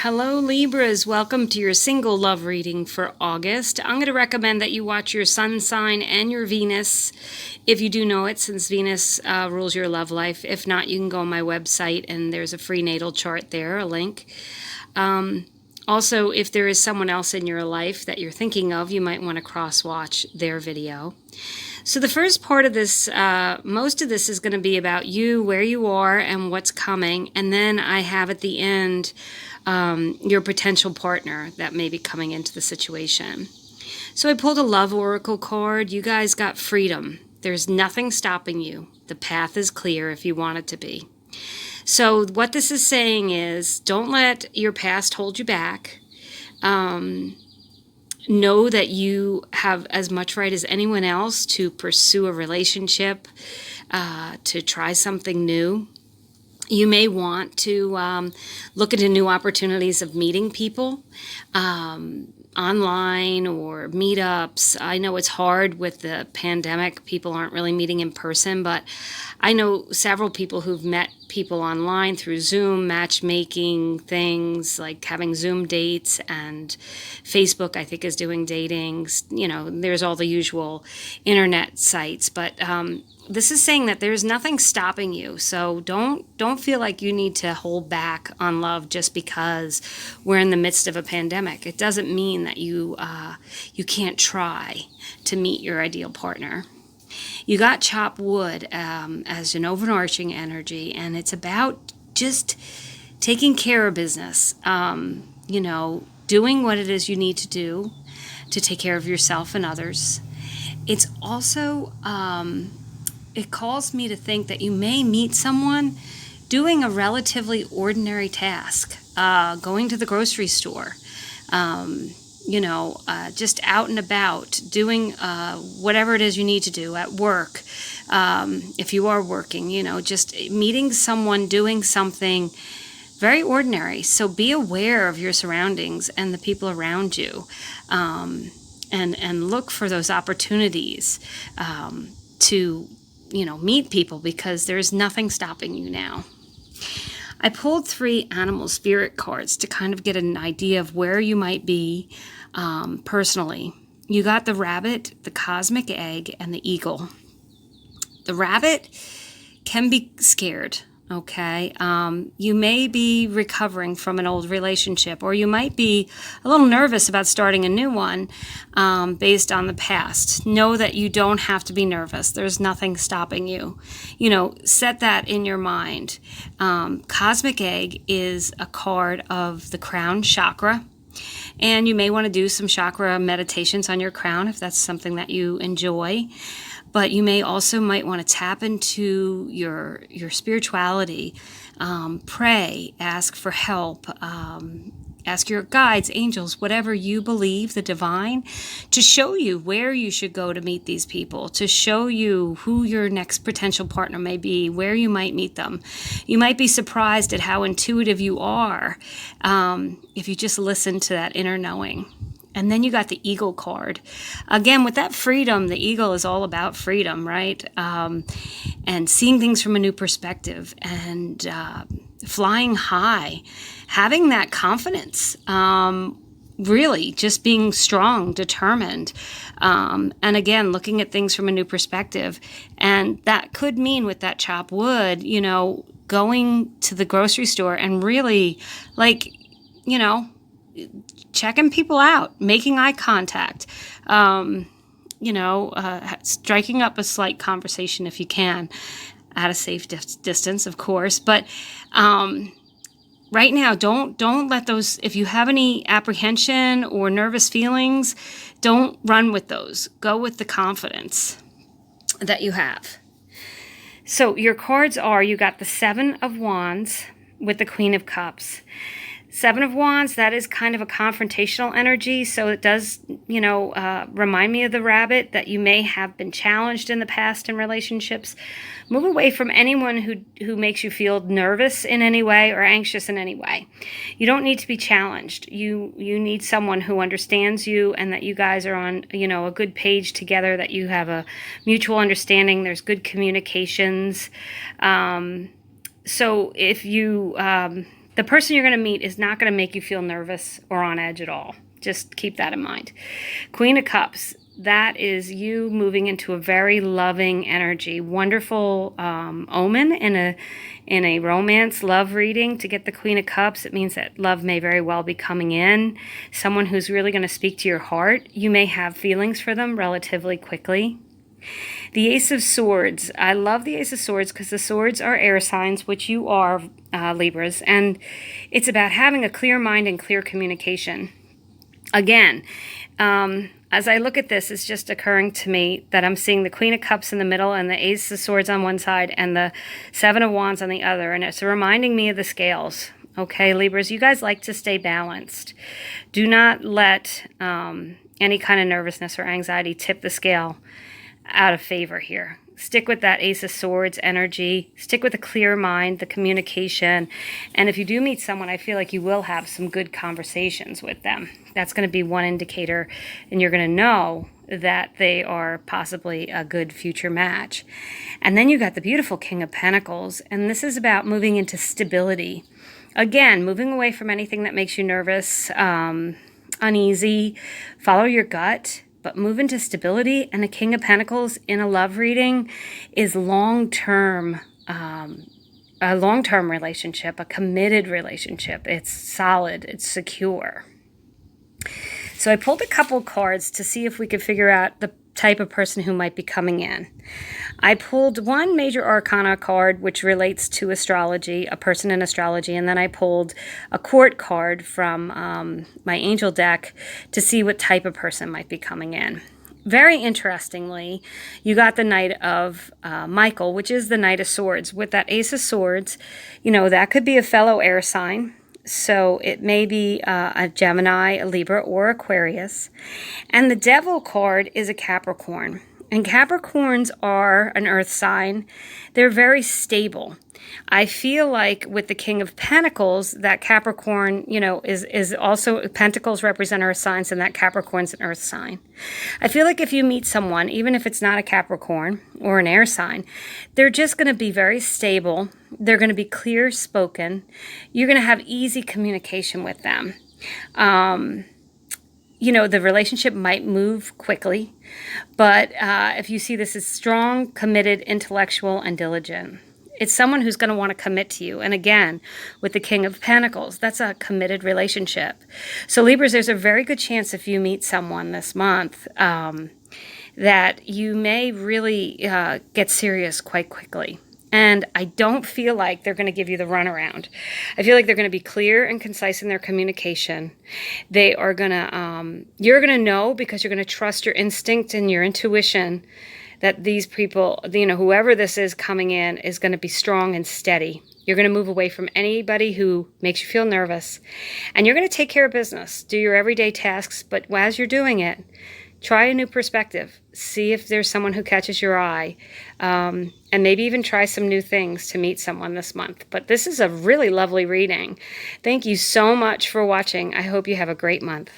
Hello Libras, welcome to your single love reading for August. I'm going to recommend that you watch your sun sign and your Venus, if you do know it, since Venus rules your love life. If not, you can go on my website and there's a free natal chart there, a link. Also, if there is someone else in your life that you're thinking of, you might want to cross-watch their video. So the first part of this, most of this is going to be about you, where you are, and what's coming. And then I have at the end your potential partner that may be coming into the situation. So I pulled a love oracle card. You guys got freedom. There's nothing stopping you. The path is clear if you want it to be. So what this is saying is, don't let your past hold you back. Know that you have as much right as anyone else to pursue a relationship, to try something new. You may want to look into new opportunities of meeting people online or meetups. I know it's hard with the pandemic. People aren't really meeting in person, but I know several people who've met people online through Zoom, matchmaking things, like having Zoom dates, and Facebook, I think, is doing datings. You know, there's all the usual internet sites, but this is saying that there's nothing stopping you. So don't feel like you need to hold back on love just because we're in the midst of a pandemic. It doesn't mean that you can't try to meet your ideal partner. You got chop wood as an overarching energy, and it's about just taking care of business. You know, doing what it is you need to do to take care of yourself and others. It's also it calls me to think that you may meet someone doing a relatively ordinary task, going to the grocery store, just out and about, doing whatever it is you need to do at work. If you are working, just meeting someone doing something very ordinary. So be aware of your surroundings and the people around you, and look for those opportunities to meet people, because there's nothing stopping you now. I pulled 3 animal spirit cards to kind of get an idea of where you might be personally. You got the rabbit, the cosmic egg, and the eagle. The rabbit can be scared, okay? You may be recovering from an old relationship, or you might be a little nervous about starting a new one based on the past. Know that you don't have to be nervous. There's nothing stopping you. Set that in your mind. Cosmic Egg is a card of the crown chakra, and you may want to do some chakra meditations on your crown if that's something that you enjoy. But you might want to tap into your spirituality, pray, ask for help, ask your guides, angels, whatever you believe, the divine, to show you where you should go to meet these people, to show you who your next potential partner may be, where you might meet them. You might be surprised at how intuitive you are if you just listen to that inner knowing. And then you got the eagle card. Again, with that freedom, the eagle is all about freedom, right? And seeing things from a new perspective, and flying high, having that confidence, really just being strong, determined. And again, looking at things from a new perspective. And that could mean, with that chop wood, going to the grocery store and really, checking people out, making eye contact, striking up a slight conversation if you can, at a safe distance, of course. But right now, don't let those, if you have any apprehension or nervous feelings, don't run with those. Go with the confidence that you have. So your cards are, you got the 7 of Wands with the Queen of Cups. 7 of Wands, that is kind of a confrontational energy, so it does, remind me of the rabbit, that you may have been challenged in the past in relationships. Move away from anyone who makes you feel nervous in any way or anxious in any way. You don't need to be challenged. You need someone who understands you, and that you guys are on, a good page together, that you have a mutual understanding. There's good communications. So if you The person you're going to meet is not going to make you feel nervous or on edge at all. Just keep that in mind. Queen of Cups, that is you moving into a very loving energy. Wonderful omen in a romance love reading. To get the Queen of Cups, it means that love may very well be coming in. Someone who's really going to speak to your heart. You may have feelings for them relatively quickly. The Ace of Swords. I love the Ace of Swords because the swords are air signs, which you are, Libras, and it's about having a clear mind and clear communication. Again, as I look at this, it's just occurring to me that I'm seeing the Queen of Cups in the middle and the Ace of Swords on one side and the Seven of Wands on the other, and it's reminding me of the scales. Okay, Libras, you guys like to stay balanced. Do not let any kind of nervousness or anxiety tip the scale out of favor here. Stick with that Ace of Swords energy. Stick with a clear mind, the communication. And if you do meet someone, I feel like you will have some good conversations with them. That's going to be one indicator, and you're going to know that they are possibly a good future match. And then you got the beautiful King of Pentacles, and this is about moving into stability. Again, moving away from anything that makes you nervous, uneasy. Follow your gut. But move into stability, and the King of Pentacles in a love reading is long-term, a long-term relationship, a committed relationship. It's solid, it's secure. So I pulled a couple cards to see if we could figure out the type of person who might be coming in. I pulled one major arcana card, which relates to astrology, a person in astrology, and then I pulled a court card from my angel deck to see what type of person might be coming in. Very interestingly, you got the Knight of Michael, which is the Knight of Swords. With that Ace of Swords, you know, that could be a fellow air sign. So it may be a Gemini, a Libra, or Aquarius. And the Devil card is a Capricorn. And Capricorns are an earth sign. They're very stable. I feel like with the King of Pentacles, that Capricorn, you know, is also, Pentacles represent earth signs, and that Capricorn's an earth sign. I feel like if you meet someone, even if it's not a Capricorn or an air sign, they're just going to be very stable. They're going to be clear spoken. You're going to have easy communication with them. You know, the relationship might move quickly, but if you see this as strong, committed, intellectual, and diligent, it's someone who's going to want to commit to you. And again, with the King of Pentacles, that's a committed relationship. So Libras, there's a very good chance if you meet someone this month that you may really get serious quite quickly. And I don't feel like they're going to give you the runaround. I feel like they're going to be clear and concise in their communication. They are going to, you're going to know, because you're going to trust your instinct and your intuition, that these people, you know, whoever this is coming in is going to be strong and steady. You're going to move away from anybody who makes you feel nervous. And you're going to take care of business. Do your everyday tasks. But as you're doing it, try a new perspective. See if there's someone who catches your eye. And maybe even try some new things to meet someone this month. But this is a really lovely reading. Thank you so much for watching. I hope you have a great month.